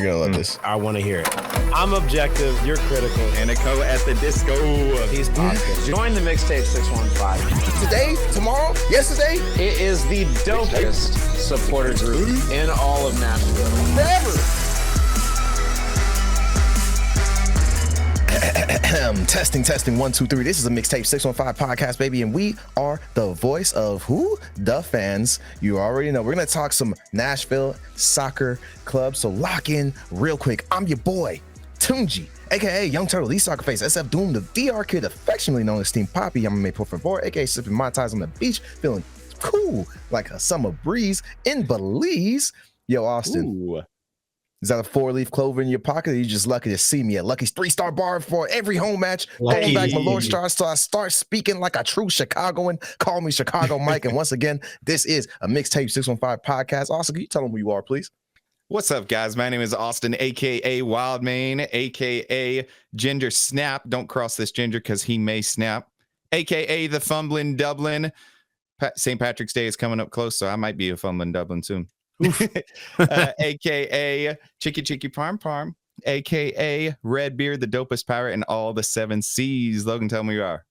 gonna love this. I want to hear it. I'm objective. You're critical. Anico at the disco. He's positive. Join the Mixtape 615. Today, tomorrow, yesterday, It is the dopest supporter group in all of Nashville. forever. Testing 1 2 3. This is a Mixtape 615 podcast, baby, and we are the voice of who? The fans. You already know. We're gonna talk some Nashville soccer club. So lock in real quick. I'm your boy, Tunji, aka Young Turtle, the soccer face, SF Doom, the VR kid, affectionately known as Team Poppy. I'm a por favor, aka sipping my ties on the beach, feeling cool like a summer breeze in Belize. Yo, Austin. Ooh. Is that a 4-leaf clover in your pocket? Or you just lucky to see me at Lucky's 3-star bar for every home match? Going back my Lord Star, so I start speaking like a true Chicagoan. Call me Chicago Mike. And once again, this is a Mixtape 615 podcast. Austin, can you tell them who you are, please? What's up, guys? My name is Austin, aka Wildmane, aka Ginger Snap. Don't cross this ginger because he may snap. Aka the Fumbling Dublin. St. Patrick's Day is coming up close, so I might be a Fumbling Dublin soon. AKA Chicky Parm, AKA Redbeard, the dopest pirate in all the 7 seas. Logan, tell me who you are.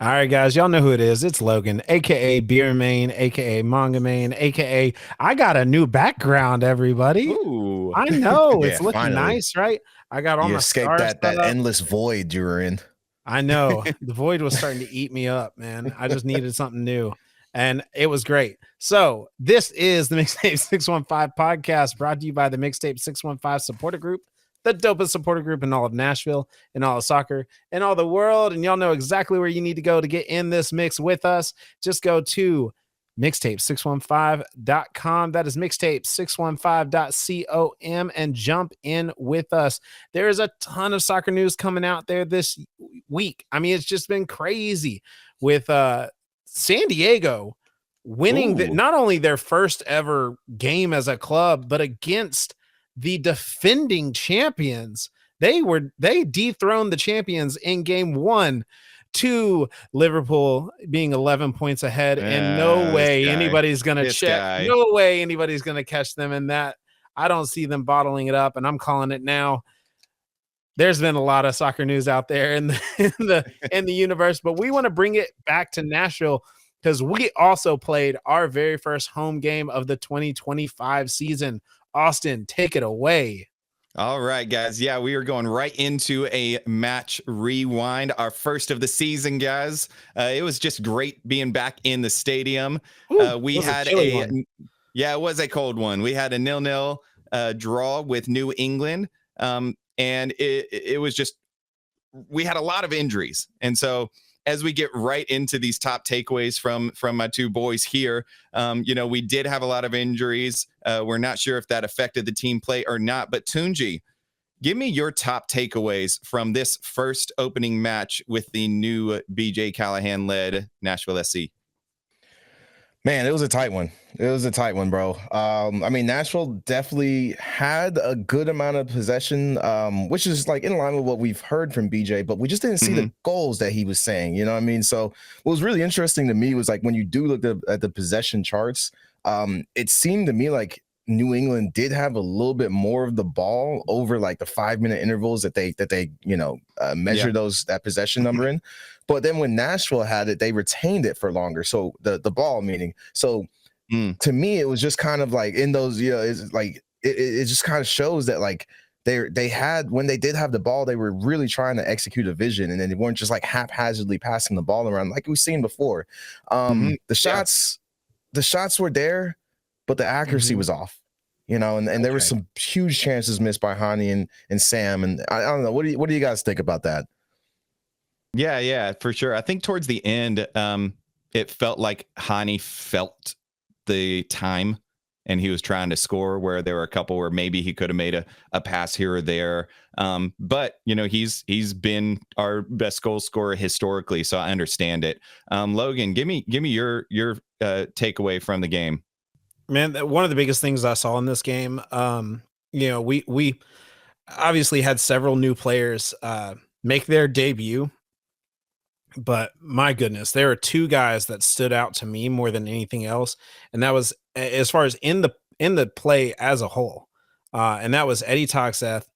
All right, guys, y'all know who it is. It's Logan, aka Beer Main, aka Manga Main, aka I got a new background, everybody. Ooh. I know it's looking finally. nice, right? I got all You my escaped stars that set up. endless void you were in. I know the void was starting to eat me up, man. I just needed something new. And it was great. So this is the Mixtape 615 podcast, brought to you by the Mixtape 615 supporter group, the dopest supporter group in all of Nashville, in all of soccer, in all the world. And y'all know exactly where you need to go to get in this mix with us. Just go to mixtape615.com. That is mixtape615.com and jump in with us. There is a ton of soccer news coming out there this week. I mean, it's just been crazy with San Diego winning not only their first ever game as a club, but against the defending champions. They dethroned the champions in game 1 to Liverpool being 11 points ahead. And no way anybody's going to check. No way anybody's going to catch them in that. I don't see them bottling it up, and I'm calling it now. There's been a lot of soccer news out there in the universe, but we want to bring it back to Nashville because we also played our very first home game of the 2025 season. Austin, take it away. All right, guys. Yeah, we are going right into a match rewind, our first of the season, guys. It was just great being back in the stadium. We had it was a cold one. We had a 0-0 draw with New England. And it was just, we had a lot of injuries. And so as we get right into these top takeaways from my two boys here, we did have a lot of injuries. We're not sure if that affected the team play or not, but Tunji, give me your top takeaways from this first opening match with the new BJ Callaghan led Nashville SC. Man, it was a tight one. It was a tight one, bro. I mean, Nashville definitely had a good amount of possession, which is like in line with what we've heard from BJ, but we just didn't see the goals that he was saying, you know what I mean? So what was really interesting to me was like when you do look at the possession charts, it seemed to me like New England did have a little bit more of the ball over like the 5-minute intervals that they measure that possession number in. But then when Nashville had it, they retained it for longer. So the ball meaning. So to me, it was just kind of like in those, it's like it just kind of shows that like they had, when they did have the ball, they were really trying to execute a vision, and then they weren't just like haphazardly passing the ball around like we've seen before. The shots were there, but the accuracy was off, and there were some huge chances missed by Hani and Sam. And I don't know. What do you guys think about that? Yeah, for sure. I think towards the end, it felt like Hani felt the time and he was trying to score, where there were a couple where maybe he could have made a pass here or there. But he's been our best goal scorer historically, so I understand it. Logan, give me your takeaway from the game. Man, one of the biggest things I saw in this game, we obviously had several new players make their debut. But my goodness, there are 2 guys that stood out to me more than anything else. And that was as far as in the play as a whole. and that was Eddie Toxeth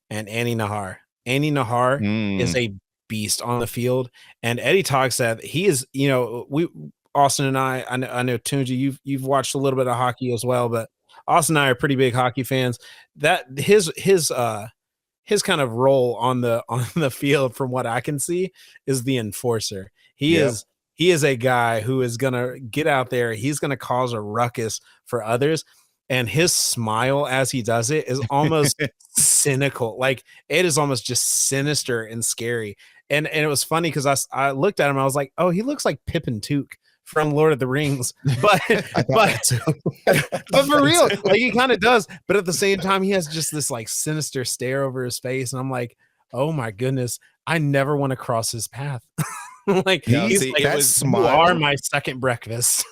and Andy Nahar. Andy Nahar is a beast on the field, and Eddie Toxeth, he is, Austin and I know Tunji, you've watched a little bit of hockey as well, but Austin and I are pretty big hockey fans. That his kind of role on the field, from what I can see, is the enforcer. He is a guy who is gonna get out there. He's gonna cause a ruckus for others, and his smile as he does it is almost cynical. Like, it is almost just sinister and scary. And it was funny because I looked at him. I was like, oh, he looks like Pippin Took from Lord of the Rings, but for real, like, he kind of does. But at the same time, he has just this like sinister stare over his face, and I'm like, oh my goodness, I never want to cross his path. Like, he's like, you are my second breakfast.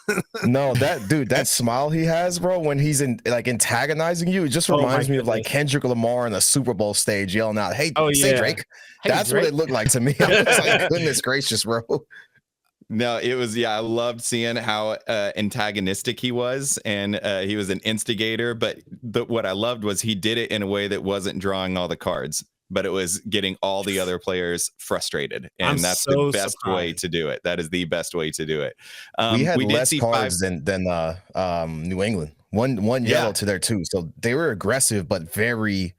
No, that smile he has, bro, when he's antagonizing you, it just reminds me of like Kendrick Lamar in the Super Bowl stage yelling out, "Hey, say Drake." Hey, that's Drake. What it looked like to me. I was like, goodness gracious, bro. No, it was, I loved seeing how antagonistic he was, and he was an instigator, but what I loved was he did it in a way that wasn't drawing all the cards, but it was getting all the other players frustrated, and that's the best way to do it. That is the best way to do it. We had less cards than New England. One yellow to their 2, so they were aggressive, but very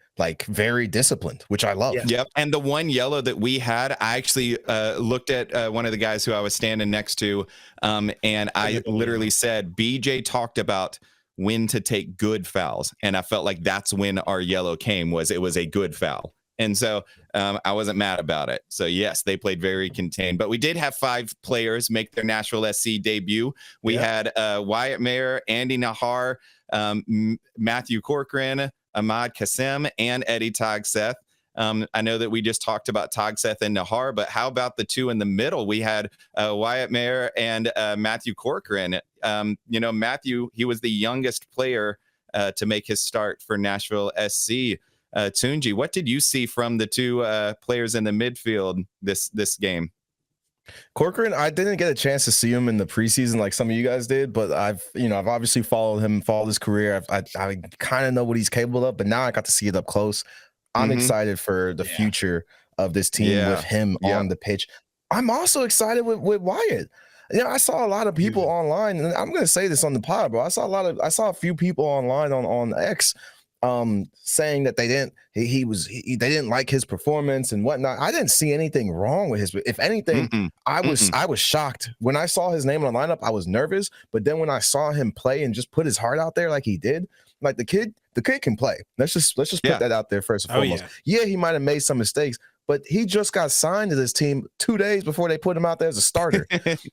disciplined, which I love. Yep. And the one yellow that we had, I actually looked at one of the guys who I was standing next to, and I literally said, BJ talked about when to take good fouls, and I felt like that's when our yellow came. It was a good foul. And so I wasn't mad about it. So yes, they played very contained, but we did have 5 players make their Nashville SC debut. We had Wyatt Mayer, Andy Nahar, Matthew Corcoran, Ahmad Kassem, and Eddie Togseth. I know that we just talked about Togseth and Nahar, but how about the 2 in the middle? We had Wyatt Mayer and Matthew Corcoran. Matthew, he was the youngest player to make his start for Nashville SC. Tunji, what did you see from the 2 players in the midfield this game? Corcoran, I didn't get a chance to see him in the preseason like some of you guys did, but I've obviously followed his career. I kind of know what he's capable of, but now I got to see it up close. I'm excited for the future of this team with him on the pitch. I'm also excited with Wyatt. I saw a lot of people online, and I'm going to say this on the pod, bro. I saw a few people online on X saying that they didn't like his performance and whatnot. I didn't see anything wrong with his. If anything, I was shocked when I saw his name on the lineup. I was nervous, but then when I saw him play and just put his heart out there like he did, like the kid can play. Let's just put that out there first and foremost. Yeah, he might have made some mistakes, but he just got signed to this team 2 days before they put him out there as a starter.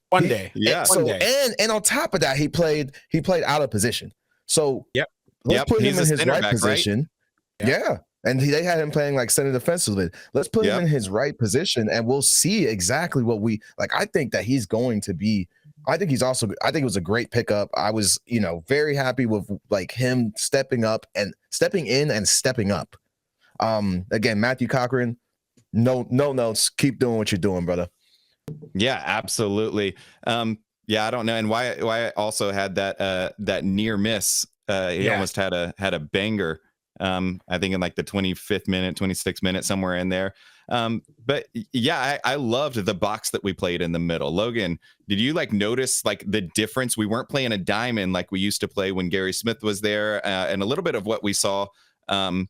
One day. And on top of that, he played out of position. So let's put him in his right position. Right? Yeah. And they had him playing like center defensively. Let's put him in his right position, and we'll see exactly what we like. I think that he's going to be. I think it was a great pickup. I was, very happy with like him stepping in and stepping up. Again, Matthew Cochran, no notes. Keep doing what you're doing, brother. Yeah, absolutely. I don't know. And why also had that near miss. He almost had a banger. I think in like the 25th minute, 26th minute, somewhere in there. But yeah, I loved the box that we played in the middle. Logan, did you notice the difference? We weren't playing a diamond like we used to play when Gary Smith was there, and a little bit of what we saw, when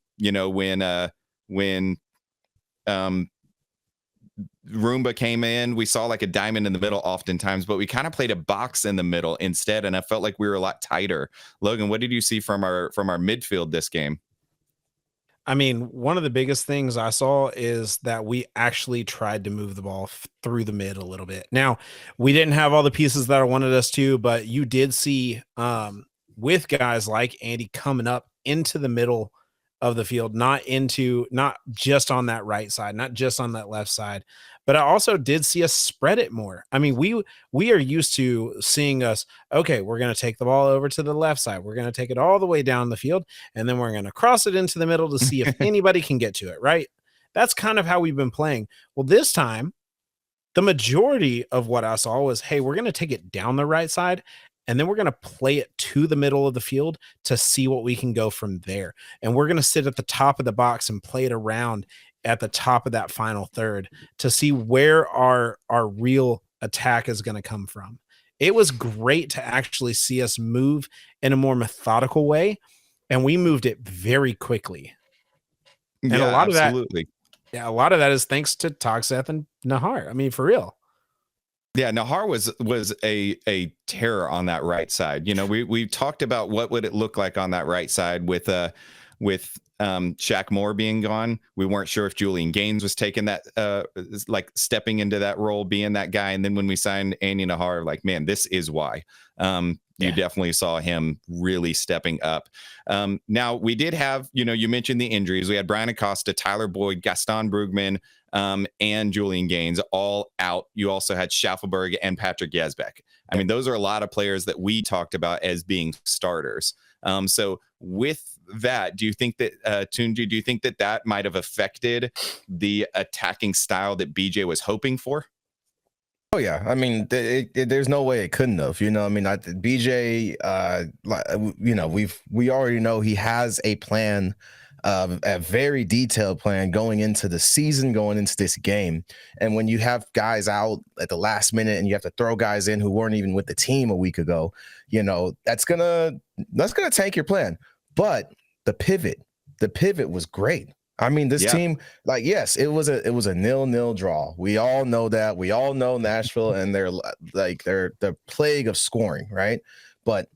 Roomba came in, we saw like a diamond in the middle oftentimes, but we kind of played a box in the middle instead, and I felt like we were a lot tighter. Logan, what did you see from our midfield this game? I mean, one of the biggest things I saw is that we actually tried to move the ball through the mid a little bit. Now, we didn't have all the pieces that I wanted us to, but you did see with guys like Andy coming up into the middle of the field, not just on that right side, not just on that left side, but I also did see us spread it more. I mean, we are used to seeing us, okay, we're going to take the ball over to the left side. We're going to take it all the way down the field, and then we're going to cross it into the middle to see if anybody can get to it, right? That's kind of how we've been playing. Well, this time, the majority of what I saw was, hey, we're going to take it down the right side, and then we're going to play it to the middle of the field to see what we can go from there. And we're going to sit at the top of the box and play it around at the top of that final third to see where our real attack is going to come from. It was great to actually see us move in a more methodical way, and we moved it very quickly. And yeah, a lot absolutely. of that, a lot of that is thanks to Togseth and Nahar. I mean, for real. Yeah, Nahar was a terror on that right side. You know, we talked about what would it look like on that right side with Shaq Moore being gone. We weren't sure if Julian Gaines was taking that like stepping into that role, being that guy. And then when we signed Andy Nahar, like, man, this is why. You definitely saw him really stepping up. Now we did have, you mentioned the injuries. We had Brian Acosta, Tyler Boyd, Gaston Brugman, and Julian Gaines all out. You also had Schaffelberg and Patrick Yazbek. I mean, those are a lot of players that we talked about as being starters. So with that, do you think that Tunji, do you think that might have affected the attacking style that BJ was hoping for? Oh yeah, I mean, there's no way it couldn't have. I mean, BJ, we already know he has a plan, a very detailed plan going into the season, going into this game. And when you have guys out at the last minute and you have to throw guys in who weren't even with the team a week ago, that's gonna tank your plan. But the pivot was great. I mean, this team, like, yes, it was a 0-0 draw. We all know that. We all know Nashville, and they're the plague of scoring, right? But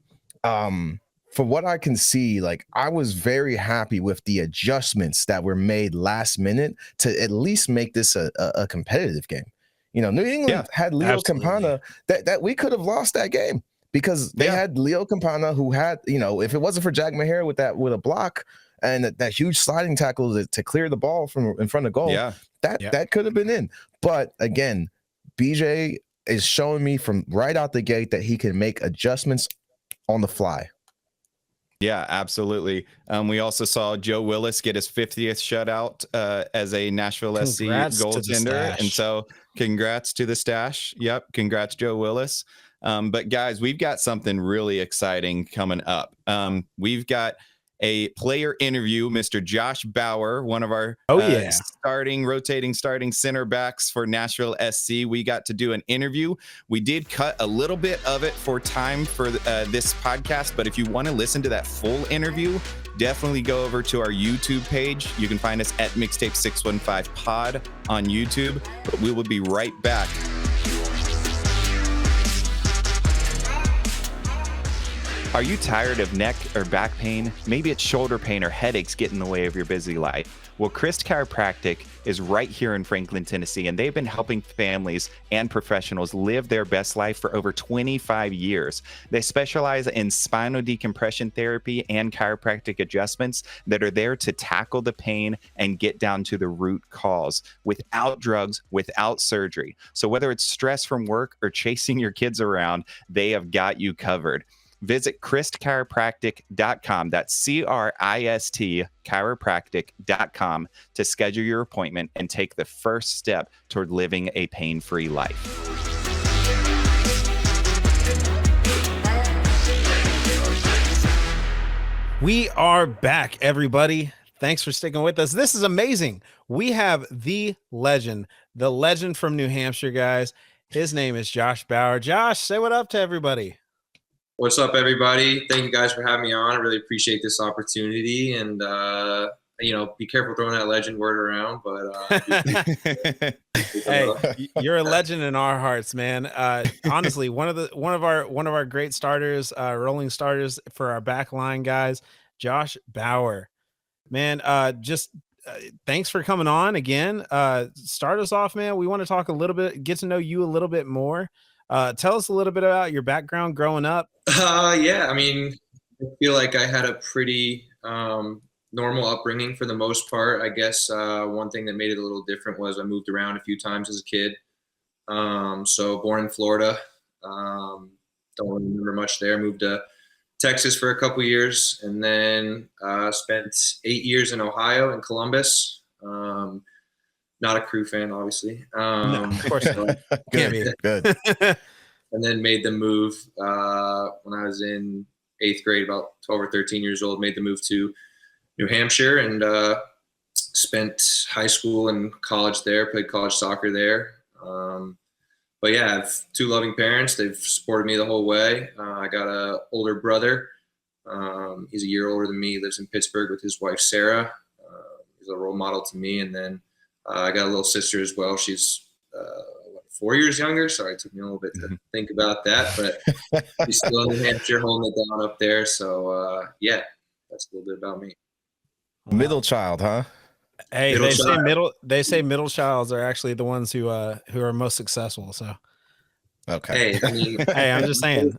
from what I can see, like, I was very happy with the adjustments that were made last minute to at least make this a competitive game. New England had Leo Campana that we could have lost that game because they had Leo Campana who had, if it wasn't for Jack Maher with a block and that huge sliding tackle to clear the ball from in front of goal, that could have been in. But again, BJ is showing me from right out the gate that he can make adjustments on the fly. Yeah, absolutely. We also saw Joe Willis get his 50th shutout as a Nashville SC goaltender. And so congrats to the stash. Yep. Congrats, Joe Willis. But guys, we've got something really exciting coming up. We've got a player interview, Mr. Josh Bauer, one of our rotating starting center backs for Nashville SC. We got to do an interview. We did cut a little bit of it for time for this podcast, but if you want to listen to that full interview, definitely go over to our YouTube page. You can find us at Mixtape 615 Pod on YouTube, but we will be right back. Are you tired of neck or back pain? Maybe it's shoulder pain or headaches get in the way of your busy life. Well, Christ Chiropractic is right here in Franklin, Tennessee, and they've been helping families and professionals live their best life for over 25 years. They specialize in spinal decompression therapy and chiropractic adjustments that are there to tackle the pain and get down to the root cause without drugs, without surgery. So whether it's stress from work or chasing your kids around, they have got you covered. Visit christchiropractic.com. That's CRIST chiropractic.com to schedule your appointment and take the first step toward living a pain-free life. We are back, everybody. Thanks for sticking with us. This is amazing. We have the legend from New Hampshire, guys. His name is Josh Bauer. Josh, say what up to everybody. What's up, everybody? Thank you guys for having me on. I really appreciate this opportunity, and be careful throwing that legend word around. But hey, you're a legend in our hearts, man. Honestly, one of our great starters, rolling starters for our back line, guys. Josh Bauer, man. Thanks for coming on again. Start us off, man. We want to talk a little bit, get to know you a little bit more. Tell us a little bit about your background growing up. I mean, I feel like I had a pretty normal upbringing for the most part. I guess one thing that made it a little different was I moved around a few times as a kid. So born in Florida, don't remember much there. Moved to Texas for a couple years, and then spent 8 years in Ohio in Columbus. Not a Crew fan, obviously. No, of course not. Good. and then made the move when I was in 8th grade, about 12 or 13 years old. Made the move to New Hampshire and spent high school and college there. Played college soccer there. But yeah, I have 2 loving parents. They've supported me the whole way. I got an older brother. He's a year older than me. He lives in Pittsburgh with his wife, Sarah. He's a role model to me. And then I got a little sister as well. She's 4 years younger. Sorry, it took me a little bit to think about that. But she's still in New Hampshire, holding it down up there. So, yeah, that's a little bit about me. Middle child, huh? Hey, they say middle childs are actually the ones who are most successful. So, okay. Hey, I mean, hey, I'm just saying.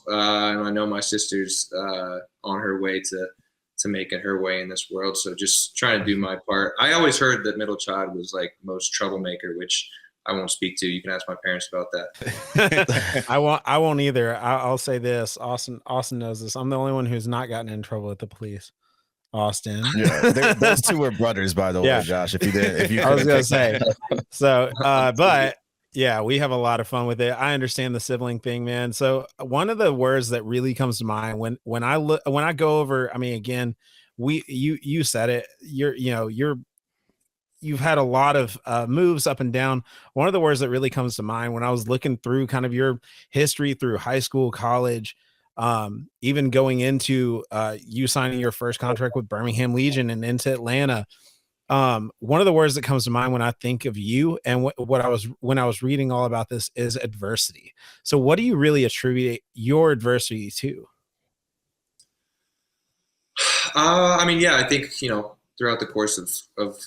And I know my sister's on her way to making her way in this world. So just trying to do my part. I always heard that middle child was like most troublemaker, which I won't speak to. You can ask my parents about that. I won't either. I'll say this. Austin knows this. I'm the only one who's not gotten in trouble with the police. Austin. Yeah, those 2 were brothers, by the way, Josh. If you I was gonna say. So, but yeah, we have a lot of fun with it. I understand the sibling thing, man. So one of the words that really comes to mind when I go over, I mean, again, you said it. You've had a lot of moves up and down. One of the words that really comes to mind when I was looking through kind of your history through high school, college, even going into you signing your first contract with Birmingham Legion and into Atlanta. One of the words that comes to mind when I think of you and when I was reading all about this is adversity. So what do you really attribute your adversity to? I mean, yeah, I think, throughout the course of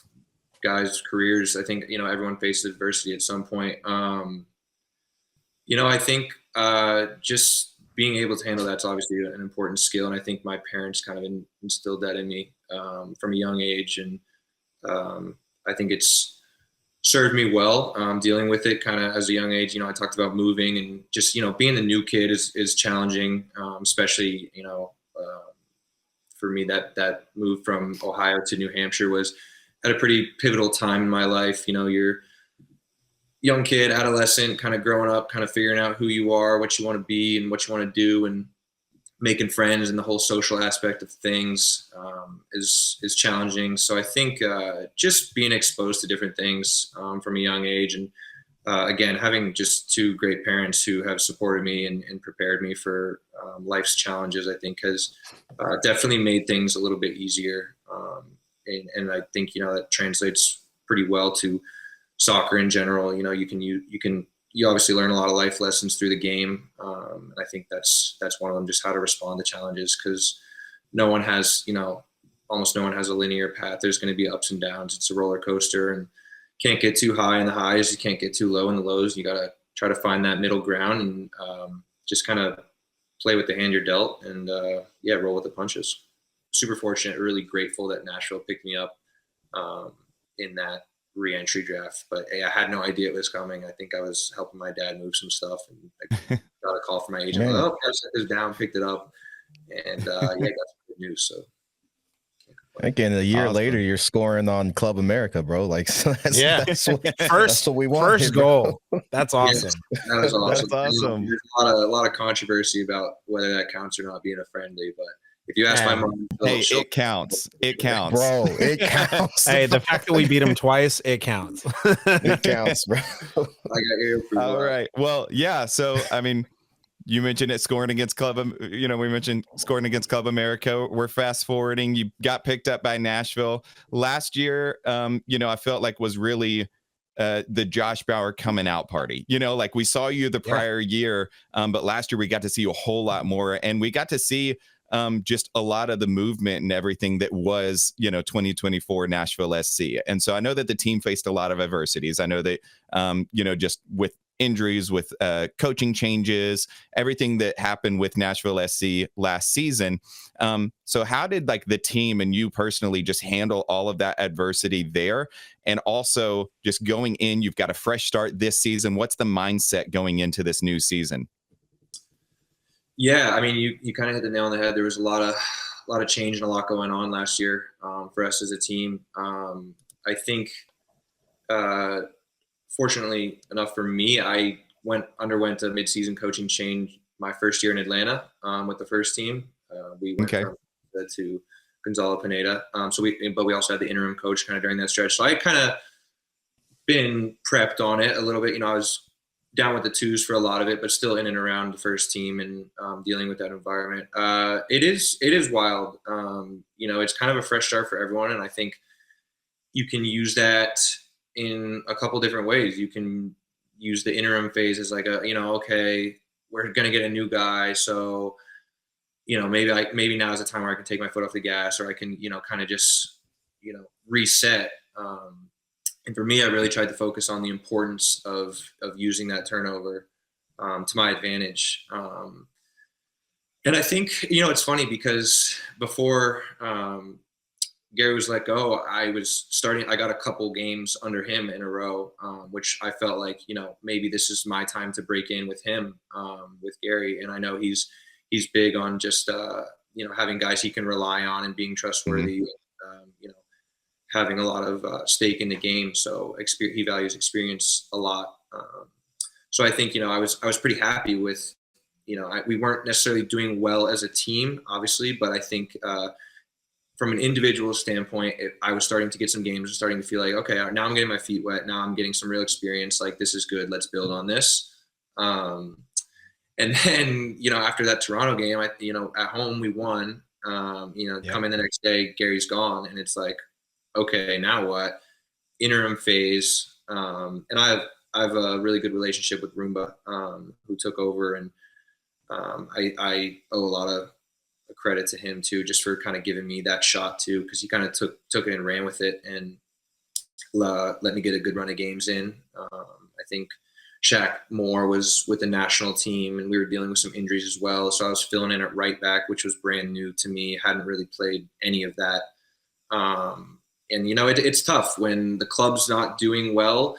guys' careers, I think, everyone faces adversity at some point. I think just being able to handle that's obviously an important skill. And I think my parents kind of instilled that in me from a young age. And I think it's served me well dealing with it kind of as a young age. I talked about moving and just, being the new kid is challenging, especially, for me, that move from Ohio to New Hampshire was at a pretty pivotal time in my life. You're young kid, adolescent, kind of growing up, kind of figuring out who you are, what you want to be and what you want to do, and making friends and the whole social aspect of things is challenging. So I think just being exposed to different things from a young age, and again, having just 2 great parents who have supported me and prepared me for life's challenges, I think has definitely made things a little bit easier. And I think, that translates pretty well to soccer in general. You obviously learn a lot of life lessons through the game. And I think that's one of them, just how to respond to challenges, because almost no one has a linear path. There's going to be ups and downs. It's a roller coaster, and can't get too high in the highs. You can't get too low in the lows. You got to try to find that middle ground and just kind of play with the hand you're dealt and roll with the punches. Super fortunate, really grateful that Nashville picked me up in that re-entry draft, but I had no idea it was coming. I think I was helping my dad move some stuff, and I got a call from my agent. I set this down, picked it up, and got some good news. So again, a year later, you're scoring on Club America, bro. Like, so that's what we want. First goal. That's awesome. Yeah, that was awesome. That's awesome. There's a lot of controversy about whether that counts or not being a friendly, but if you ask my mom, it counts. It counts, bro. It counts. Hey, the fact that we beat them twice, it counts. It counts, bro. I got your approval. All right. Well, yeah. So, I mean, you mentioned it scoring against Club. We mentioned scoring against Club America. We're fast forwarding. You got picked up by Nashville last year. I felt like was really the Josh Bauer coming out party. Like we saw you the prior year, but last year we got to see a whole lot more, and we got to see just a lot of the movement and everything that was, 2024 Nashville SC. And so I know that the team faced a lot of adversities. I know that, just with injuries, with coaching changes, everything that happened with Nashville SC last season. So how did the team and you personally just handle all of that adversity there? And also just going in, you've got a fresh start this season. What's the mindset going into this new season? Yeah, I mean, you kind of hit the nail on the head. There was a lot of change and a lot going on last year for us as a team. I think, fortunately enough for me, I underwent a midseason coaching change my first year in Atlanta with the first team. We went from to Gonzalo Pineda. But we also had the interim coach kind of during that stretch. So I kind of been prepped on it a little bit. I was down with the twos for a lot of it, but still in and around the first team and dealing with that environment. It is wild. It's kind of a fresh start for everyone. And I think you can use that in a couple different ways. You can use the interim phase as like okay, we're going to get a new guy. So, maybe now is the time where I can take my foot off the gas, or I can, kind of just, reset. And for me, I really tried to focus on the importance of using that turnover to my advantage. And I think, it's funny because before Gary was let go, I got a couple games under him in a row, which I felt like, maybe this is my time to break in with him, with Gary. And I know he's big on just, having guys he can rely on and being trustworthy, having a lot of stake in the game. So he values experience a lot. So I think, I was pretty happy with, we weren't necessarily doing well as a team, obviously, but I think from an individual standpoint, I was starting to get some games and starting to feel like, okay, now I'm getting my feet wet. Now I'm getting some real experience. Like, this is good. Let's build on this. And then, after that Toronto game, at home we won, come in the next day, Gary's gone. And it's like, okay, now what? Interim phase. And I have a really good relationship with Roomba, who took over, and I owe a lot of credit to him too, just for kind of giving me that shot too, because he kind of took it and ran with it and let me get a good run of games in. I think Shaq Moore was with the national team, and we were dealing with some injuries as well, so I was filling in at right back, which was brand new to me. Hadn't really played any of that. And it's tough when the club's not doing well,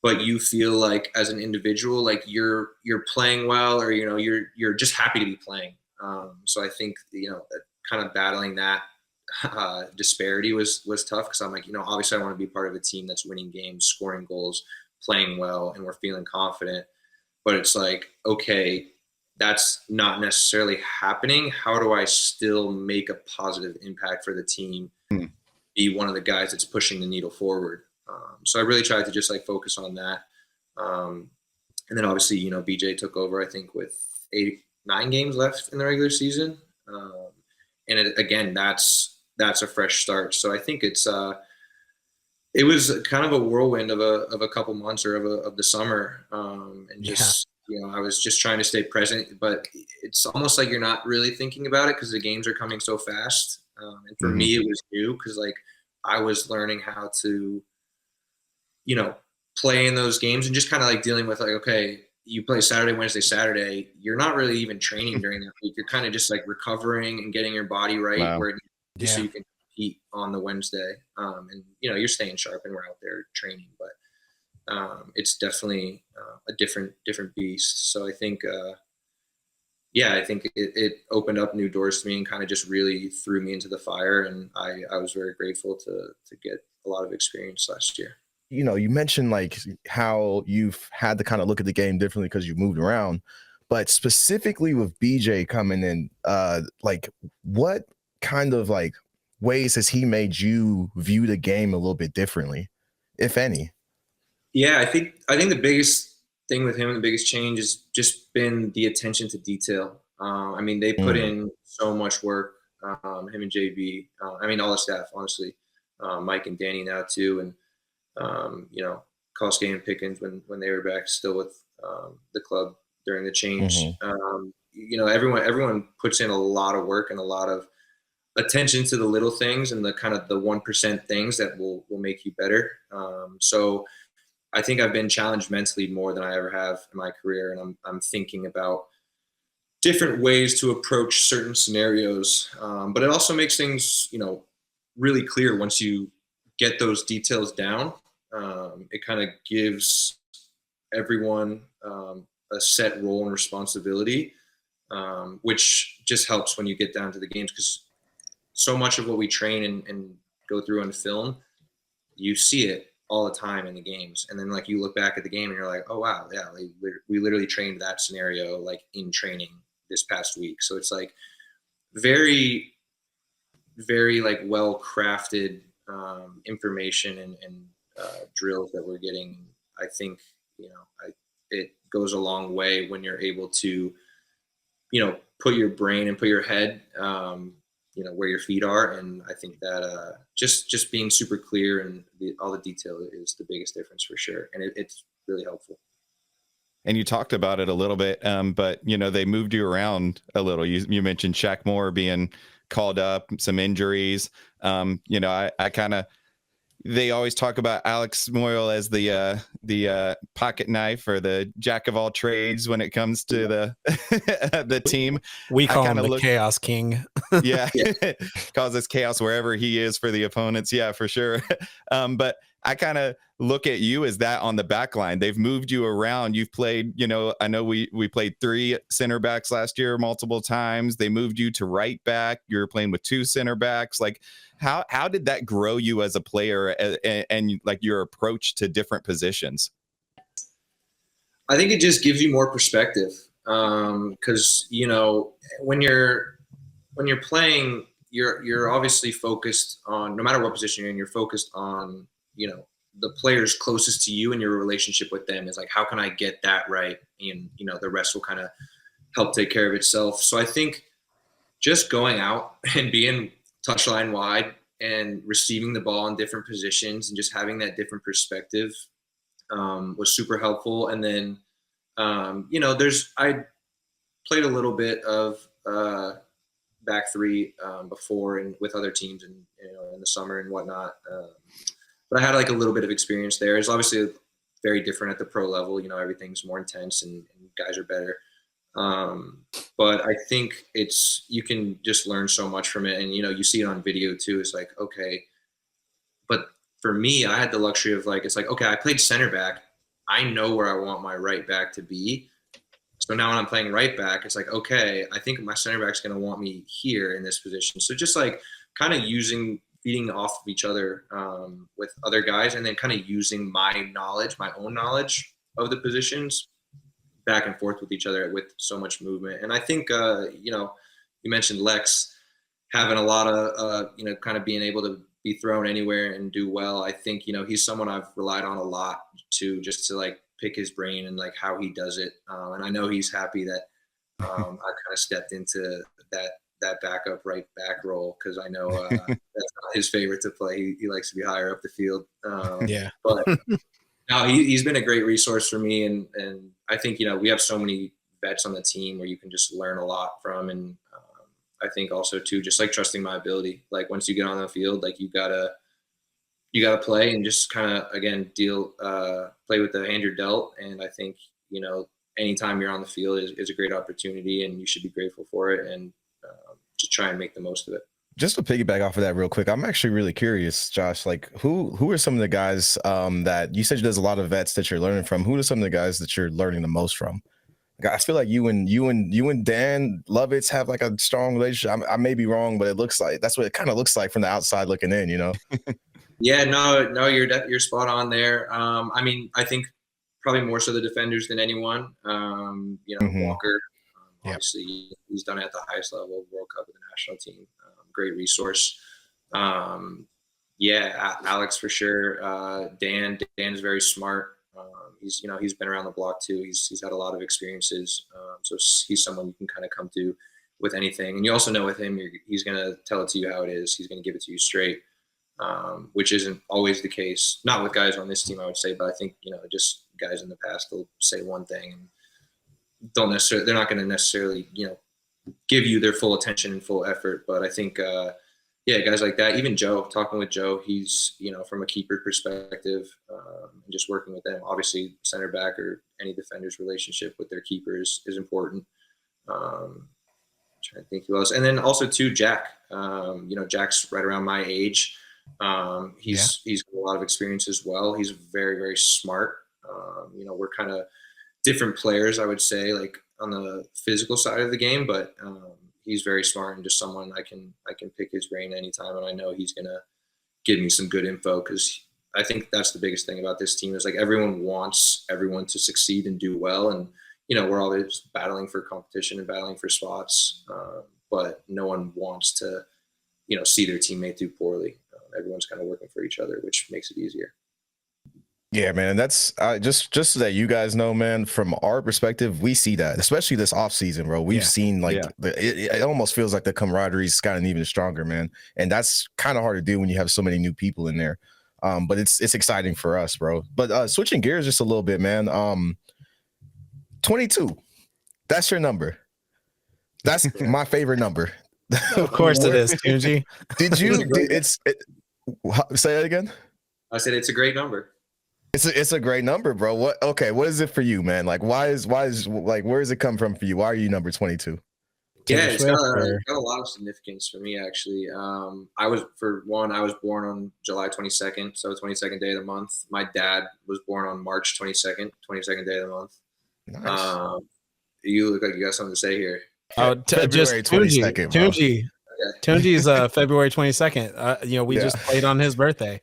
but you feel like as an individual, like you're playing well, or you're just happy to be playing. So I think kind of battling that disparity was tough, because I'm like, obviously I want to be part of a team that's winning games, scoring goals, playing well, and we're feeling confident. But it's like, okay, that's not necessarily happening. How do I still make a positive impact for the team? Be one of the guys that's pushing the needle forward. So I really tried to just focus on that. And then obviously, BJ took over, I think, with 9 games left in the regular season. And again, that's a fresh start. So I think it was kind of a whirlwind of a couple months, or of the summer. And just, I was just trying to stay present, but it's almost like you're not really thinking about it because the games are coming so fast. And for me, it was new, because I was learning how to, play in those games, and just kind of dealing with okay, you play Saturday, Wednesday, Saturday. You're not really even training during that week. You're kind of just recovering and getting your body right, so you can compete on the Wednesday. And you're staying sharp, and we're out there training, but it's definitely a different beast. So I think, I think it opened up new doors to me and kind of just really threw me into the fire. And I was very grateful to get a lot of experience last year. You mentioned how you've had to kind of look at the game differently because you moved around, but specifically with BJ coming in, what kind of ways has he made you view the game a little bit differently, if any? Yeah, I think the biggest thing with him, and the biggest change, has just been the attention to detail. They put in so much work, him and JB, all the staff, honestly, Mike and Danny now too. And, Koski and Pickens when they were back still with the club during the change. Everyone puts in a lot of work and a lot of attention to the little things and the kind of the 1% things that will make you better. So I think I've been challenged mentally more than I ever have in my career. And I'm thinking about different ways to approach certain scenarios. But it also makes things, really clear once you get those details down. It kind of gives everyone a set role and responsibility, which just helps when you get down to the games, because so much of what we train and go through on film, you see it all the time in the games. And then like you look back at the game and you're like, oh wow, yeah, we literally trained that scenario like in training this past week. So it's like very, very like well crafted information and drills that we're getting. I think, you know, it goes a long way when you're able to, you know, put your brain and put your head, you know, where your feet are. And I think that just being super clear and all the detail is the biggest difference for sure. And it's really helpful. And you talked about it a little bit, but, you know, they moved you around a little. You mentioned Shaq Moore being called up, some injuries. You know, I kind of, they always talk about Alex Moyle as the pocket knife or the jack of all trades when it comes to the team. We call him the Chaos King. Yeah, causes chaos wherever he is for the opponents. Yeah, for sure. But I kind of look at you as that on the back line. They've moved you around. You've played, you know, I know we played 3 center backs last year multiple times. They moved you to right back. You're playing with 2 center backs. Like, how did that grow you as a player and like your approach to different positions? I think it just gives you more perspective. Because, you know, when you're playing, you're obviously focused on, no matter what position you're in, you're focused on, you know, the players closest to you and your relationship with them is like, how can I get that right? And, you know, the rest will kind of help take care of itself. So I think just going out and being touchline wide and receiving the ball in different positions and just having that different perspective was super helpful. And then, you know, I played a little bit of back 3 before and with other teams and, you know, in the summer and whatnot. But I had like a little bit of experience there. It's obviously very different at the pro level. You know, everything's more intense and guys are better. But I think you can just learn so much from it. And, you know, you see it on video too. It's like, okay, but for me, I had the luxury of like, it's like, okay, I played center back. I know where I want my right back to be. So now when I'm playing right back, it's like, okay, I think my center back's going to want me here in this position. So just like kind of feeding off of each other with other guys, and then kind of using my own knowledge of the positions back and forth with each other with so much movement. And I think, you know, you mentioned Lex having a lot of, you know, kind of being able to be thrown anywhere and do well. I think, you know, he's someone I've relied on a lot just to like pick his brain and like how he does it. And I know he's happy that I kind of stepped into that backup right back role, because I know that's not his favorite to play. He likes to be higher up the field. Yeah. But no, he's been a great resource for me. And I think, you know, we have so many vets on the team where you can just learn a lot from. And I think also too, just like trusting my ability. Like once you get on the field, like you gotta play and just kind of, again, play with the hand you're dealt. And I think, you know, anytime you're on the field is a great opportunity, and you should be grateful for it and just try and make the most of it. Just to piggyback off of that real quick, I'm actually really curious, Josh, like who are some of the guys that you said there's a lot of vets that you're learning from? Who are some of the guys that you're learning the most from? Like, I feel like you and Dan Lovitz have like a strong relationship. I may be wrong, but it looks like that's what it kind of looks like from the outside looking in, you know? Yeah, no, you're spot on there. I mean, I think probably more so the defenders than anyone. You know, Walker, obviously he's done it at the highest level, World Cup with the national team. Great resource. Yeah, Alex for sure. Dan is very smart. He's been around the block too. He's had a lot of experiences. So he's someone you can kind of come to with anything. And you also know with him, he's going to tell it to you how it is. He's going to give it to you straight, which isn't always the case. Not with guys on this team, I would say, but I think, you know, just guys in the past will say one thing and they're not going to necessarily, you know, give you their full attention and full effort. But I think, guys like that, even Joe, talking with Joe, he's, you know, from a keeper perspective, and just working with them, obviously center back or any defender's relationship with their keepers is important. I'm trying to think who else. And then also too, Jack, you know, Jack's right around my age. He's got a lot of experience as well. He's very, very smart. You know, we're kind of different players, I would say, like on the physical side of the game, but he's very smart and just someone I can pick his brain anytime, and I know he's gonna give me some good info because I think that's the biggest thing about this team is like everyone wants everyone to succeed and do well. And, you know, we're always battling for competition and battling for spots, but no one wants to, you know, see their teammate do poorly. Everyone's kind of working for each other, which makes it easier. Yeah, man. That's just so that you guys know, man, from our perspective, we see that, especially this off season, bro. We've seen like it almost feels like the camaraderie's gotten even stronger, man. And that's kind of hard to do when you have so many new people in there. But it's exciting for us, bro. But switching gears just a little bit, man. 22. That's your number. That's my favorite number. Of course it is, Tunji. Say that again? I said it's a great number. It's a great number, bro. What is it for you, man? Like, why is like, where does it come from for you? Why are you number 22? Yeah, it's got a lot of significance for me, actually. I was born on July 22nd, so 22nd day of the month. My dad was born on March 22nd, 22nd day of the month. Nice. You look like you got something to say here. Oh, February 22nd. Tunji's February 22nd. You know, we just played on his birthday.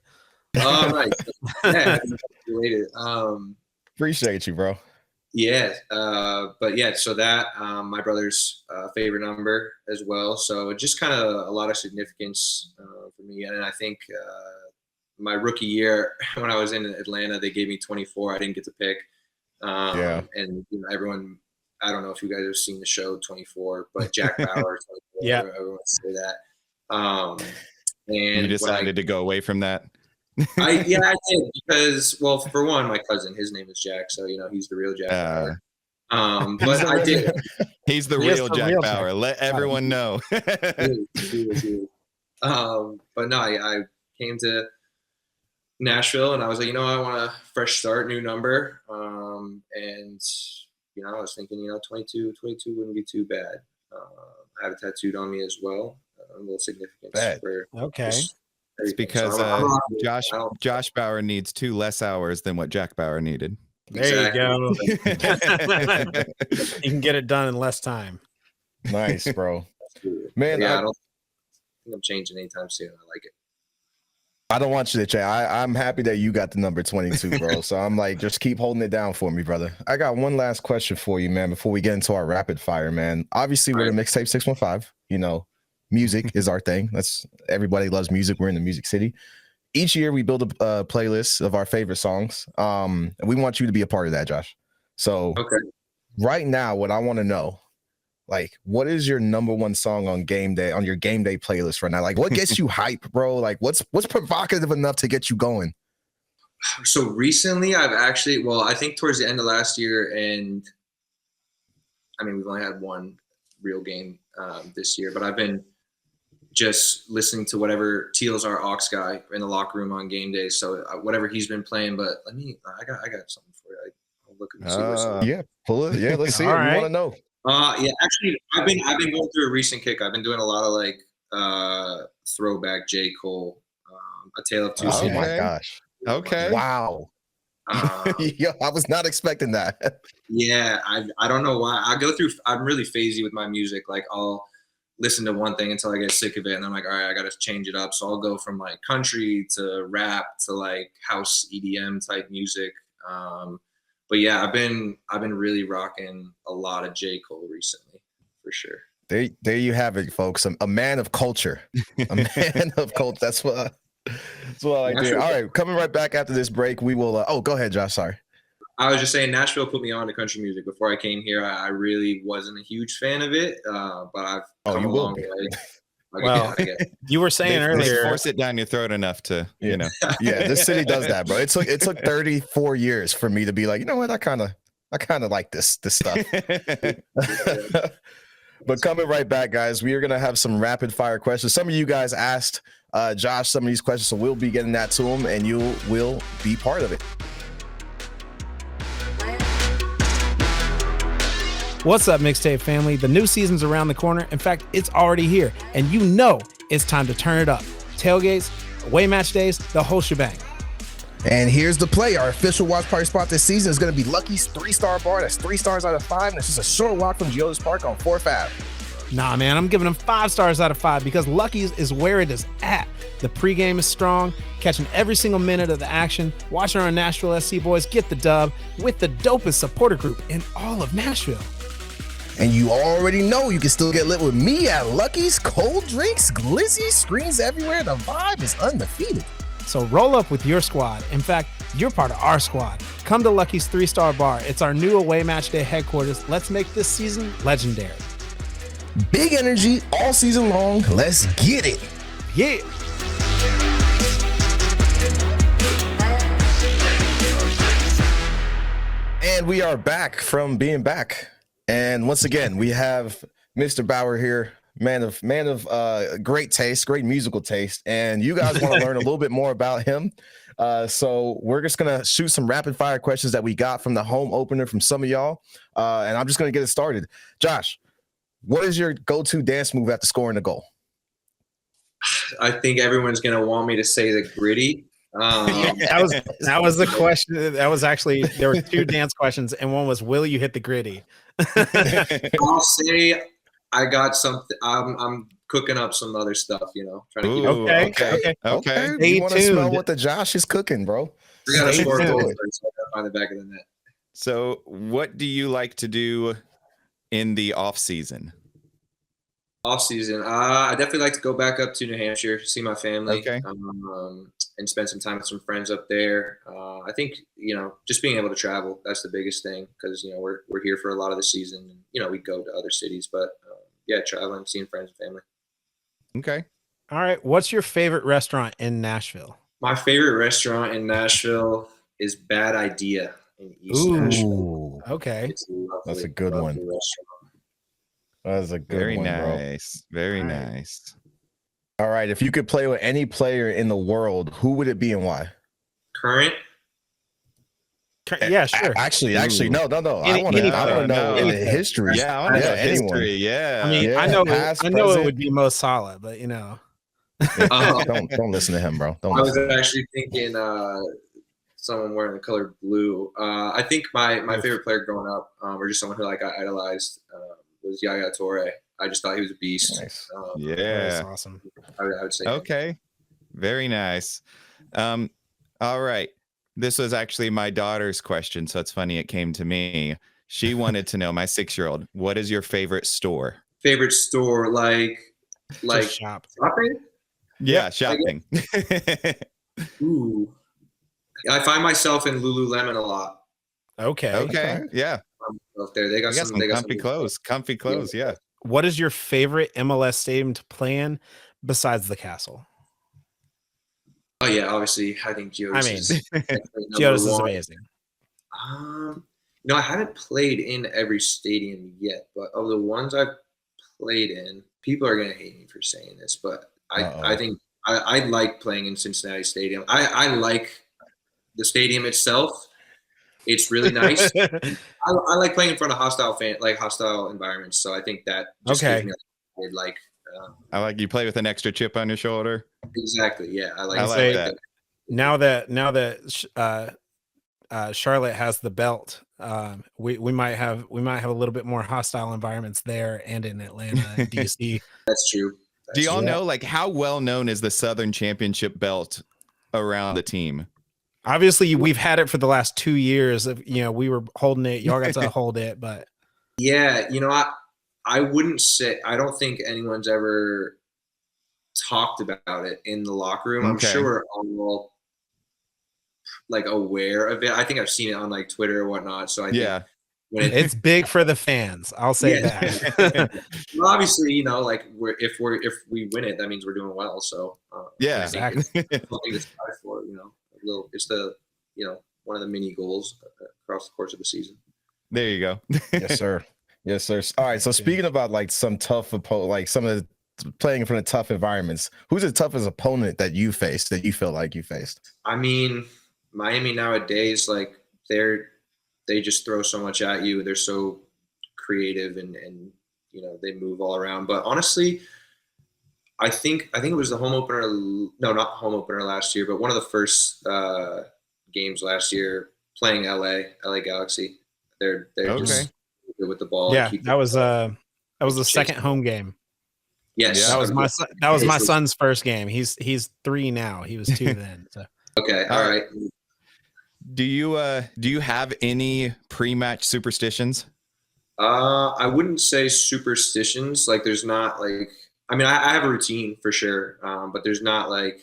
Oh, nice. Yeah, related. Appreciate you, bro. Yeah, but yeah, so that my brother's favorite number as well. So just kind of a lot of significance for me. And I think my rookie year when I was in Atlanta, they gave me 24. I didn't get to pick. And you know, everyone, I don't know if you guys have seen the show 24, but Jack Bauer, 24, everyone say that. And you decided to go away from that. I did because, well, for one, my cousin, his name is Jack, so you know he's the real Jack Bauer. But I did. He's the real Jack Bauer. Let everyone know. But no, I came to Nashville and I was like, you know, I want a fresh start, new number. And you know, I was thinking, you know, 22 wouldn't be too bad. I have it tattooed on me as well. A little significance. It's because Josh Bauer needs 2 less hours than what Jack Bauer needed. There you go. You can get it done in less time. Nice, bro. Man, I don't think I'm changing anytime soon. I like it. I don't want you to change. I'm happy that you got the number 22, bro. So I'm like, just keep holding it down for me, brother. I got one last question for you, man, before we get into our rapid fire, man. Obviously, we're a Mixtape 615, you know. Music is our thing. That's everybody loves music. We're in the music city. Each year we build a playlist of our favorite songs. And we want you to be a part of that, Josh. So right now, what I want to know, like, what is your number one song on game day, on your game day playlist right now? Like, what gets you hype, bro? Like, what's provocative enough to get you going? So recently I've actually, I think towards the end of last year, and I mean, we've only had one real game this year, but I've been just listening to whatever Teal's our aux guy in the locker room on game day. So whatever he's been playing, but I got something for you. I'll look and see what's up. Yeah, pull it. Yeah, let's see it. We want to know. Yeah, actually, I've been going through a recent kick. I've been doing a lot of like throwback J. Cole, A Tale of Two Cities. Oh my gosh. Okay. Wow. Yeah, I was not expecting that. Yeah, I don't know why. I'm really phasey with my music. Like I'll listen to one thing until I get sick of it, and I'm like, all right, I got to change it up. So I'll go from like country to rap to like house EDM type music. But yeah, I've been really rocking a lot of J. Cole recently, for sure. There you have it, folks. A man of culture. A man of culture. That's what I do. All right, coming right back after this break, we will. Go ahead, Josh. Sorry. I was just saying, Nashville put me on to country music. Before I came here, I really wasn't a huge fan of it, but I've come a long way. Well, you were saying earlier, force it down your throat enough to, you know. Yeah, this city does that, bro. It took 34 years for me to be like, you know what, I kind of like this stuff. But coming right back, guys, we are gonna have some rapid fire questions. Some of you guys asked Josh some of these questions, so we'll be getting that to him, and you will be part of it. What's up, Mixtape family? The new season's around the corner. In fact, it's already here, and you know it's time to turn it up. Tailgates, away match days, the whole shebang. And here's the play. Our official watch party spot this season is going to be Lucky's 3-star bar. That's 3 stars out of 5, and it's just a short walk from Geodis Park on 4th Ave. Nah, man, I'm giving them 5 stars out of 5 because Lucky's is where it is at. The pregame is strong, catching every single minute of the action, watching our Nashville SC boys get the dub with the dopest supporter group in all of Nashville. And you already know you can still get lit with me at Lucky's. Cold drinks, glizzy, screens everywhere. The vibe is undefeated. So roll up with your squad. In fact, you're part of our squad. Come to Lucky's 3-Star Bar. It's our new away match day headquarters. Let's make this season legendary. Big energy all season long. Let's get it. Yeah. And we are back from being back. And once again, we have Mr. Bauer here, man of great taste, great musical taste. And you guys want to learn a little bit more about him. So we're just going to shoot some rapid fire questions that we got from the home opener from some of y'all. And I'm just going to get it started. Josh, what is your go-to dance move after scoring a goal? I think everyone's going to want me to say the gritty. That was the question. That was actually, there were 2 dance questions, and one was, will you hit the gritty? I'll say I got something. I'm cooking up some other stuff, trying to keep Okay. You want to smell what the Josh is cooking, bro? We got to score goals first, so I gotta find the back of the net. So what do you like to do in the off season? Off season, I definitely like to go back up to New Hampshire, see my family, Okay. and spend some time with some friends up there. I think just being able to travel, that's the biggest thing, because we're here for a lot of the season, and we go to other cities, but traveling, seeing friends and family. Okay. All right. What's your favorite restaurant in Nashville? My favorite restaurant in Nashville is Bad Idea in East Nashville. Okay. It's a lovely, That's a good lovely one. restaurant. That's a good Very one, nice. Very All right. nice. bro. All right. If you could play with any player in the world, who would it be and why? Current? Yeah, sure. Actually, no. Any- I want to know no. in the history. Yeah, I want to know anyone. history. Yeah. I mean, Yeah, I know past, it present. would be most solid, but Don't listen to him, bro. Don't I was listen. actually thinking someone wearing the color blue. I think my favorite player growing up, or just someone who I idolized, was Yaya Toure. I just thought he was a beast. Nice. Yeah. that's awesome. I would say him. Okay. Very nice. All right. This was actually my daughter's question, so it's funny it came to me. She wanted to know, my 6-year-old, what is your favorite store? Favorite store, like Just shop. shopping? Yeah, shopping. Ooh. I find myself in Lululemon a lot. Okay. Okay. Yeah. Up there, they got some comfy clothes. Comfy clothes. Yeah. What is your favorite MLS stadium to play in besides the Castle? Oh yeah, obviously I think Geodis Geodis is amazing. I haven't played in every stadium yet, but of the ones I've played in, people are gonna hate me for saying this, but I think I like playing in Cincinnati Stadium. I like the stadium itself. It's really nice. I like playing in front of hostile environments. So I think that just gives me I like you play with an extra chip on your shoulder. Exactly. Yeah, I like that. Now that Charlotte has the belt, we might have a little bit more hostile environments there and in Atlanta and DC. That's true. Do y'all know how well known is the Southern Championship belt around the team? Obviously, we've had it for the last 2 years. We were holding it. Y'all got to hold it, but yeah, I wouldn't say. I don't think anyone's ever talked about it in the locker room. I'm sure we're all aware of it. I think I've seen it on Twitter or whatnot. So I think it's big for the fans. I'll say that. Well, obviously, if we win it, that means we're doing well. So exactly. It's something to strive for. It's the one of the mini goals across the course of the season. There you go. Yes, sir. Yes, sir. All right. So speaking about some tough some of the playing in front of tough environments, who's the toughest opponent that you faced that you feel like you faced? I mean, Miami nowadays, they just throw so much at you. They're so creative and they move all around. But honestly, I think it was the home opener. No, not home opener last year, but one of the first games last year playing LA Galaxy. They're just good with the ball. Yeah, that was the second home game. Yes. Yeah. That was my son's first game. He's 3 now. He was 2 then. So. Okay. All right. Do you have any pre-match superstitions? I wouldn't say superstitions. Like, there's not like, I mean, I have a routine for sure, but there's not like.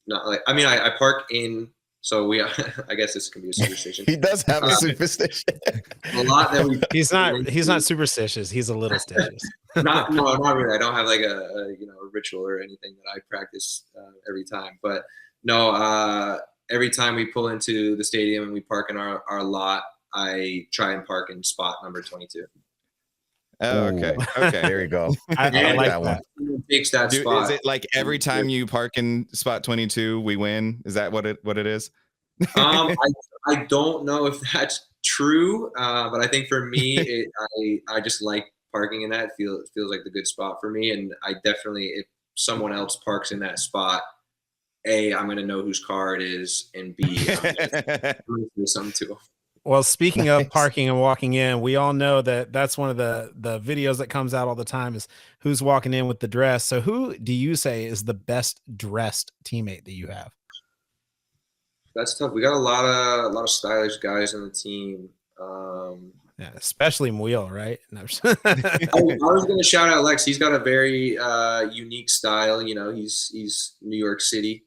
I mean, I park in, so we. I guess this can be a superstition. He does have a superstition. A lot that we. He's not superstitious. He's a little stitious. Not really. I don't have like a ritual or anything that I practice every time. But no, every time we pull into the stadium and we park in our lot, I try and park in spot number 22. Oh, okay. Okay. There you go. I like that one. Takes that spot. Is it like every time you park in spot 22, we win? Is that what it is? I don't know if that's true, but I think for me, I just like parking in that. It feels like the good spot for me, and I definitely, if someone else parks in that spot, A, I'm gonna know whose car it is, and B, I'm gonna do something to them. Well, speaking of parking and walking in, we all know that's one of the videos that comes out all the time is who's walking in with the dress. So who do you say is the best dressed teammate that you have? That's tough. We got a lot of stylish guys on the team. Yeah, especially Muil, right? No, I was going to shout out Lex. He's got a very unique style. You know, he's New York City.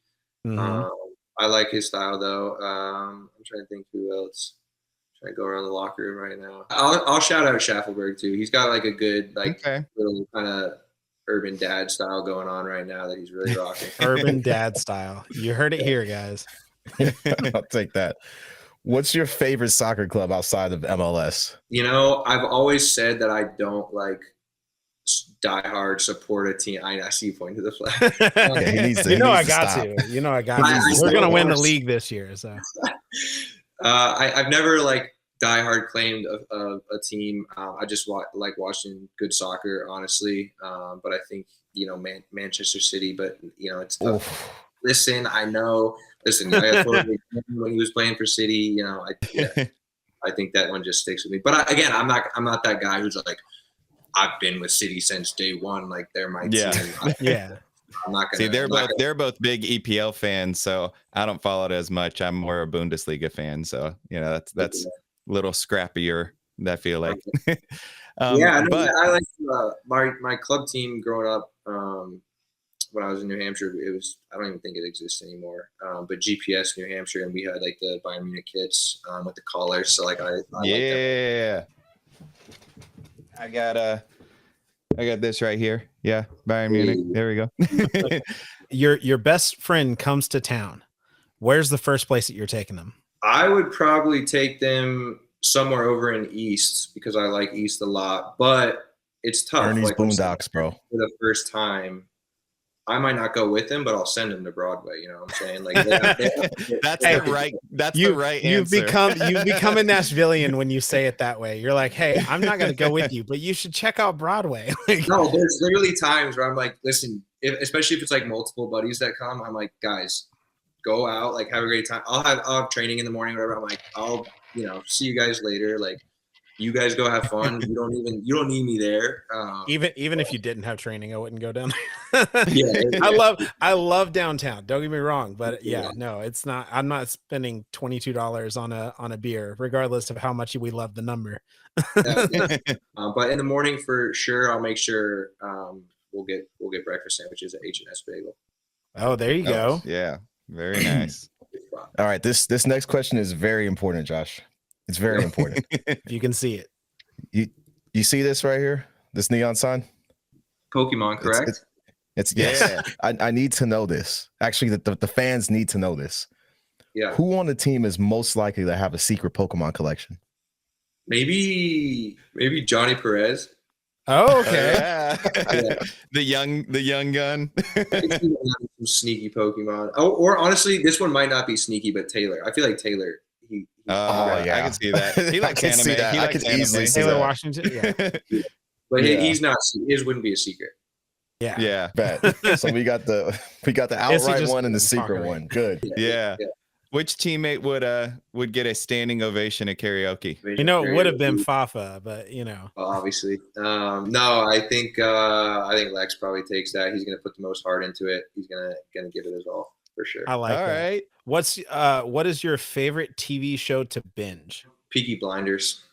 Mm-hmm. I like his style though. I'm trying to think who else. I go around the locker room right now. I'll shout out Schaffelberg too. He's got like a good little kind of urban dad style going on right now that he's really rocking. Urban dad style. You heard it here, guys. I'll take that. What's your favorite soccer club outside of MLS? You know, I've always said that I don't like diehard support a team. I see you pointing to the flag. Okay, he needs to, I got to. We're gonna win the league this year, so. I've never like diehard claimed a team. I just like watching good soccer, honestly. But I think Manchester City. But it's tough. Listen, I know. Listen, when he was playing for City, I think that one just sticks with me. But again, I'm not that guy who's like, I've been with City since day one. Like they're my team. Yeah. I'm not gonna. See, they're both big EPL fans, so I don't follow it as much. I'm more a Bundesliga fan, so that's a little scrappier. I feel like. But I like my club team growing up. When I was in New Hampshire, I don't even think it exists anymore. But GPS New Hampshire, and we had like the Bayern Munich kits with the collars. So like I like them. I got this right here. Yeah, Bayern Munich. There we go. Your best friend comes to town. Where's the first place that you're taking them? I would probably take them somewhere over in East because I like East a lot. But it's tough. Ernie's like, Boondocks, bro. For the first time, I might not go with him, but I'll send him to Broadway. You know what I'm saying? Like that's the right answer. You become a Nashvilleian when you say it that way. You're like, hey, I'm not going to go with you, but you should check out Broadway. No, there's literally times where I'm like, listen, especially if it's like multiple buddies that come, I'm like, guys, go out, like have a great time. I'll have training in the morning, whatever. I'm like, I'll see you guys later. Like, you guys go have fun. You don't need me there. Even if you didn't have training, I wouldn't go down there. Yeah, I love downtown. Don't get me wrong, but no, it's not. I'm not spending $22 on a beer, regardless of how much we love the number. But in the morning for sure, I'll make sure we'll get breakfast sandwiches at H&S Bagel. Oh, there you go. Yeah, very nice. All right, this next question is very important, Josh. It's very important. You can see it. You see this right here? This neon sign? Pokemon, correct? It's yes. I need to know this. Actually, the fans need to know this. Yeah. Who on the team is most likely to have a secret Pokemon collection? Maybe Johnny Perez. Oh, okay. Yeah. The young gun. Some sneaky Pokemon. Or honestly, this one might not be sneaky, but Taylor. I feel like Taylor. I can see that. He likes anime. He likes anime. Taylor Washington. Yeah. But he's not. His wouldn't be a secret. Yeah. Bet. So we got the outright one and the secret one. Good. Yeah. Which teammate would get a standing ovation at karaoke? You know, it would have been Fafa, but you know. Well, obviously. No, I think Lex probably takes that. He's gonna put the most heart into it. He's gonna give it his all for sure. I like all that. Right. What is your favorite TV show to binge? Peaky Blinders.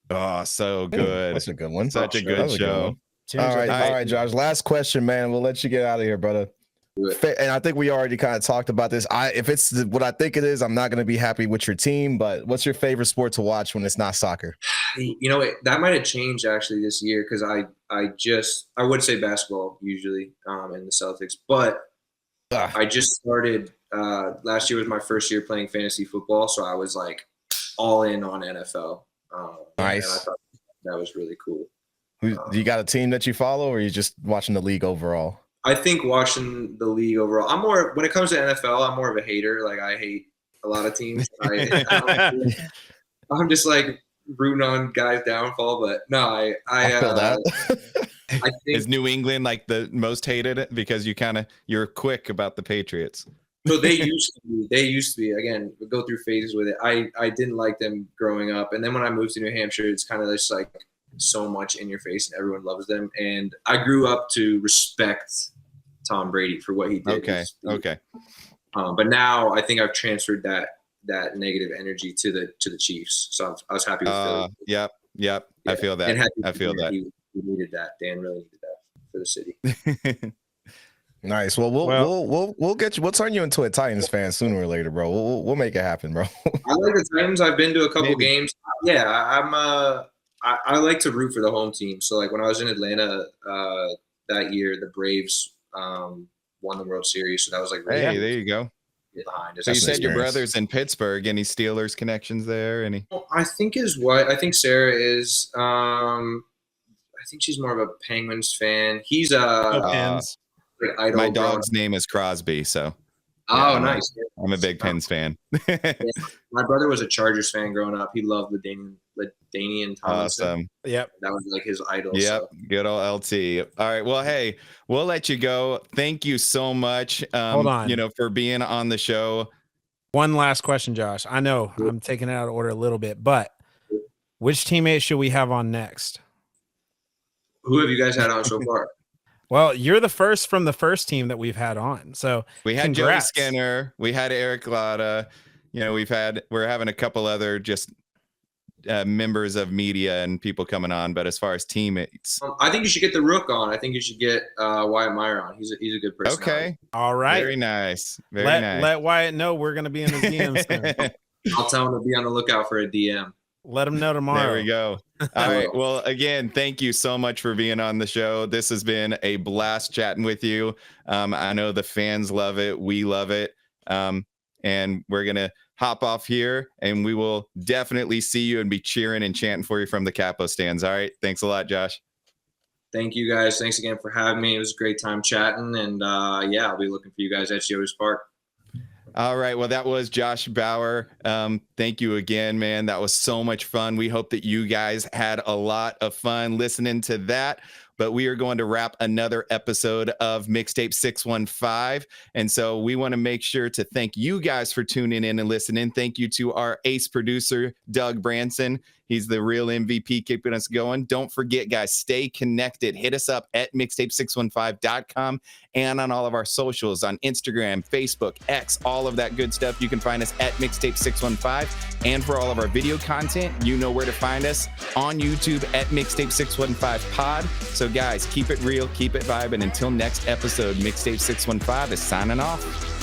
Oh, so good. That's a good one. Such a good show. All right, Josh. Last question, man. We'll let you get out of here, brother. And I think we already kind of talked about this. If it's what I think it is, I'm not going to be happy with your team. But what's your favorite sport to watch when it's not soccer? You know, that might have changed actually this year because I would say basketball usually in the Celtics, but I just started last year was my first year playing fantasy football, so I was like all in on NFL. Nice. And I thought that was really cool. Do you got a team that you follow, or are you just watching the league overall? I think watching the league overall. when it comes to NFL, I'm more of a hater. Like I hate a lot of teams. I'm just like rooting on guys' downfall. But no, I feel that. I think, is New England like the most hated because you're quick about the Patriots? So they used to be. Again, we go through phases with it. I didn't like them growing up, and then when I moved to New Hampshire, it's kind of just like so much in your face, and everyone loves them. And I grew up to respect Tom Brady for what he did. Okay. But now I think I've transferred that negative energy to the Chiefs. So I was happy with Philly. Yep. Yeah. I feel that. I feel that. He needed that. Dan really needed that for the city. Nice. Well, we'll get you. We'll turn you into a Titans fan sooner or later, bro. We'll make it happen, bro. I like the Titans. I've been to a couple games. Yeah, I like to root for the home team. So like when I was in Atlanta that year, the Braves won the World Series. So that was like really there you go. Behind. So you said your brother's in Pittsburgh. Any Steelers connections there? I think I think Sarah is. I think she's more of a Penguins fan. He's idol. My dog's name is Crosby, so. Oh, nice. I'm a big Pens fan. Yeah. My brother was a Chargers fan growing up. He loved LaDainian Tomlinson. Awesome. Yep. That was like his idol. Yep. So. Good old LT. All right. Well, hey, we'll let you go. Thank you so much. Hold on. For being on the show. One last question, Josh. I know I'm taking it out of order a little bit, but which teammate should we have on next? Who have you guys had on so far? Well, you're the first from the first team that we've had on. So we had congrats. Joey Skinner, we had Eric Latta. We're having a couple other just members of media and people coming on. But as far as teammates, I think you should get the Rook on. I think you should get Wyatt Meyer on. He's a good person. Okay. All right. Very nice. Nice. Let Wyatt know we're going to be in his DMs. I'll tell him to be on the lookout for a DM. Let him know tomorrow. There we go. All right. Well, again, thank you so much for being on the show. This has been a blast chatting with you. I know the fans love it. We love it. And we're going to hop off here, and we will definitely see you and be cheering and chanting for you from the Capo stands. All right. Thanks a lot, Josh. Thank you, guys. Thanks again for having me. It was a great time chatting. And, I'll be looking for you guys at Yoda's Park. All right. Well, that was Josh Bauer. Thank you again, man. That was so much fun. We hope that you guys had a lot of fun listening to that. But we are going to wrap another episode of Mixtape 615. And so we want to make sure to thank you guys for tuning in and listening. Thank you to our ace producer, Doug Branson. He's the real MVP keeping us going. Don't forget, guys, stay connected. Hit us up at mixtape615.com and on all of our socials on Instagram, Facebook, X, all of that good stuff. You can find us at Mixtape615. And for all of our video content, you know where to find us on YouTube at Mixtape615pod. So, guys, keep it real, keep it vibing. Until next episode, Mixtape 615 is signing off.